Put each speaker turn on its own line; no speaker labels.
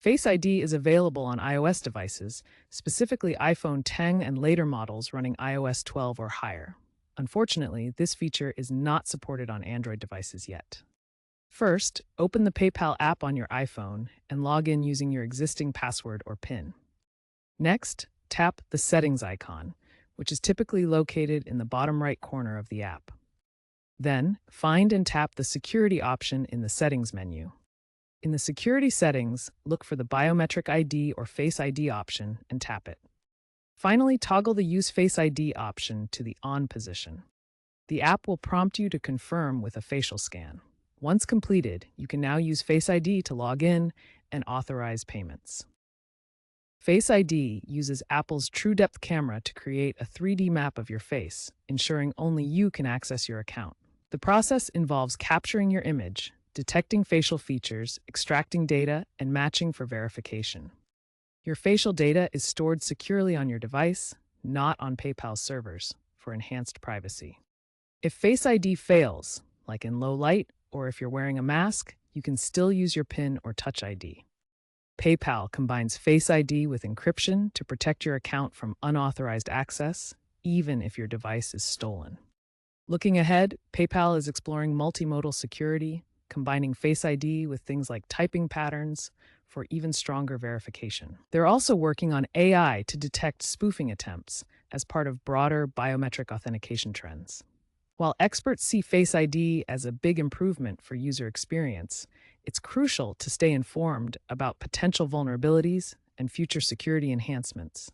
Face ID is available on iOS devices, specifically iPhone 10 and later models running iOS 12 or higher. Unfortunately, this feature is not supported on Android devices yet. First, open the PayPal app on your iPhone and log in using your existing password or PIN. Next, tap the Settings icon, which is typically located in the bottom right corner of the app. Then, find and tap the Security option in the Settings menu. In the Security settings, look for the Biometric ID or Face ID option and tap it. Finally, toggle the Use Face ID option to the On position. The app will prompt you to confirm with a facial scan. Once completed, you can now use Face ID to log in and authorize payments. Face ID uses Apple's TrueDepth camera to create a 3D map of your face, ensuring only you can access your account. The process involves capturing your image, detecting facial features, extracting data, and matching for verification. Your facial data is stored securely on your device, not on PayPal's servers, for enhanced privacy. If Face ID fails, like in low light or if you're wearing a mask, you can still use your PIN or Touch ID. PayPal combines Face ID with encryption to protect your account from unauthorized access, even if your device is stolen. Looking ahead, PayPal is exploring multimodal security, combining Face ID with things like typing patterns for even stronger verification. They're also working on AI to detect spoofing attempts as part of broader biometric authentication trends. While experts see Face ID as a big improvement for user experience, it's crucial to stay informed about potential vulnerabilities and future security enhancements.